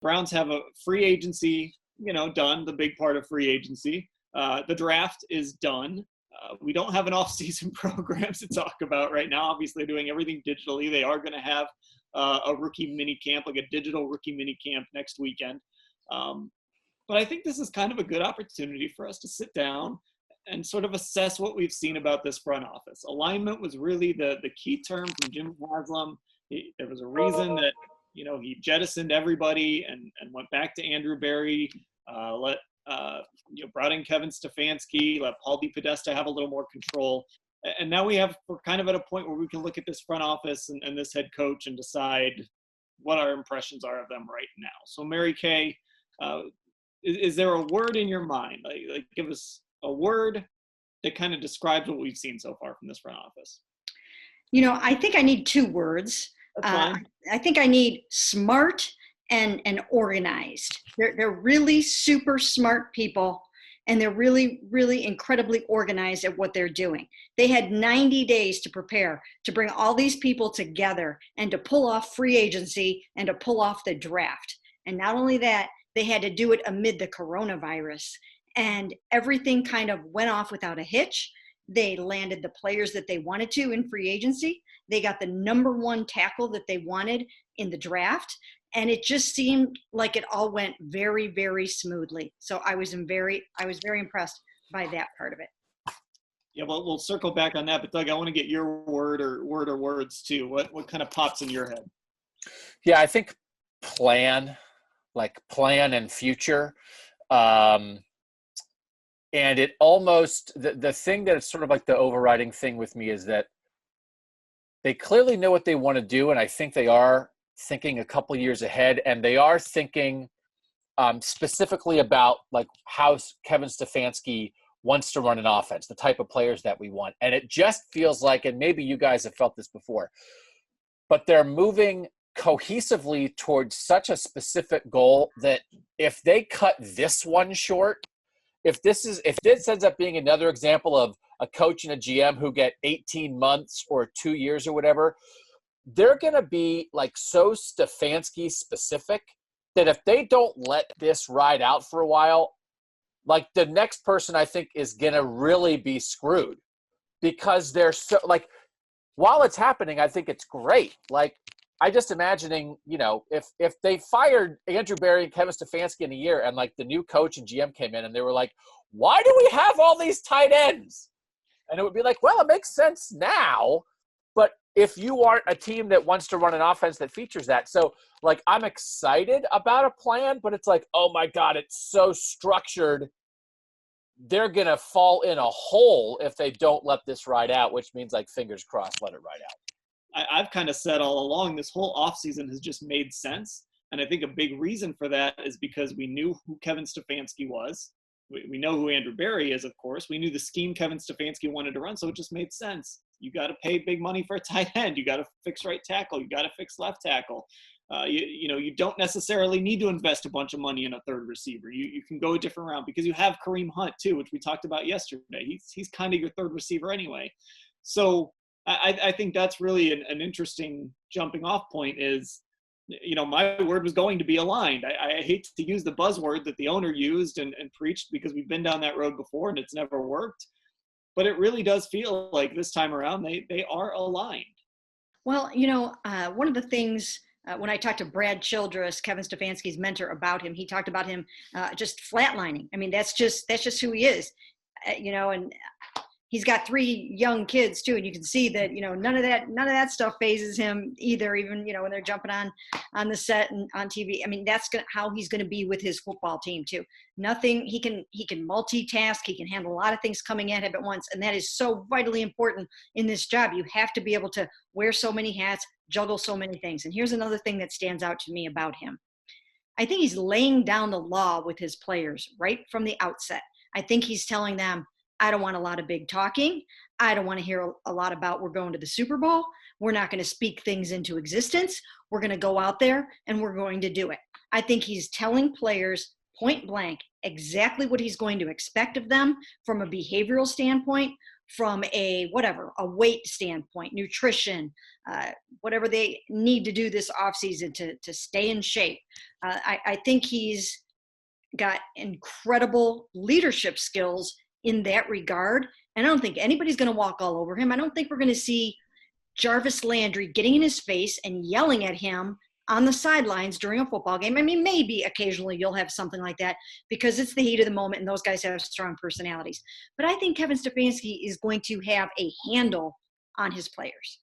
Browns have a free agency, done, the big part of free agency. The draft is done. We don't have an off-season program to talk about right now. Obviously, they're doing everything digitally. They are going to have a rookie mini camp, like a digital rookie mini camp next weekend. But I think this is kind of a good opportunity for us to sit down and sort of assess what we've seen about this front office. Alignment was really the key term from Jim Haslam. There was a reason that, he jettisoned everybody and went back to Andrew Berry, brought in Kevin-Stefansk, let Paul DePodesta have a little more control. And now we're kind of at a point where we can look at this front office and this head coach and decide what our impressions are of them right now. So Mary Kay, is there a word in your mind? Like give us a word that kind of describes what we've seen so far from this front office. I think I need two words. I think I need smart and organized. They're really super smart people, and they're really, really incredibly organized at what they're doing. They had 90 days to prepare to bring all these people together and to pull off free agency and to pull off the draft. And not only that, they had to do it amid the coronavirus, and everything kind of went off without a hitch. They landed the players that they wanted to in free agency. They got the number one tackle that they wanted in the draft. And it just seemed like it all went very, very smoothly. So I was very impressed by that part of it. Yeah, well, we'll circle back on that. But Doug, I want to get your word or words too. What kind of pops in your head? Yeah, I think plan and future. And it almost, the thing that is sort of like the overriding thing with me is that they clearly know what they want to do. And I think they are thinking a couple years ahead, and they are thinking specifically about like how Kevin Stefanski wants to run an offense, the type of players that we want. And it just feels like, and maybe you guys have felt this before, but they're moving cohesively towards such a specific goal that if they cut this one short, if this ends up being another example of a coach and a GM who get 18 months or 2 years or whatever, they're going to be like so Stefanski specific that if they don't let this ride out for a while, like the next person I think is going to really be screwed, because they're so like, while it's happening, I think it's great. Like, I just imagining, if they fired Andrew Berry and Kevin Stefanski in a year and like the new coach and GM came in and they were like, why do we have all these tight ends? And it would be like, well, it makes sense now, but if you aren't a team that wants to run an offense that features that. So like, I'm excited about a plan, but it's like, oh my God, it's so structured. They're going to fall in a hole if they don't let this ride out, which means like fingers crossed, let it ride out. I've kind of said all along, this whole offseason has just made sense. And I think a big reason for that is because we knew who Kevin Stefanski was. We know who Andrew Berry is, of course. We knew the scheme Kevin Stefanski wanted to run, so it just made sense. You got to pay big money for a tight end. You got to fix right tackle. You got to fix left tackle. You don't necessarily need to invest a bunch of money in a third receiver. You can go a different route because you have Kareem Hunt too, which we talked about yesterday. He's kind of your third receiver anyway. So I think that's really an interesting jumping off point is, my word was going to be aligned. I hate to use the buzzword that the owner used and preached because we've been down that road before and it's never worked. But it really does feel like this time around they are aligned. Well, one of the things when I talked to Brad Childress, Kevin Stefanski's mentor, about him, he talked about him just flatlining. I mean, that's just who he is, and he's got 3 young kids too, and you can see that none of that stuff phases him either. Even when they're jumping on the set and on TV. I mean, that's how he's going to be with his football team too. Nothing. He can multitask. He can handle a lot of things coming at him at once, and that is so vitally important in this job. You have to be able to wear so many hats, juggle so many things. And here's another thing that stands out to me about him. I think he's laying down the law with his players right from the outset. I think he's telling them, I don't want a lot of big talking. I don't want to hear a lot about we're going to the Super Bowl. We're not going to speak things into existence. We're going to go out there and we're going to do it. I think he's telling players point blank exactly what he's going to expect of them from a behavioral standpoint, from a weight standpoint, nutrition, whatever they need to do this offseason to stay in shape. I think he's got incredible leadership skills in that regard. And I don't think anybody's going to walk all over him. I don't think we're going to see Jarvis Landry getting in his face and yelling at him on the sidelines during a football game. I mean, maybe occasionally you'll have something like that because it's the heat of the moment and those guys have strong personalities. But I think Kevin Stefanski is going to have a handle on his players.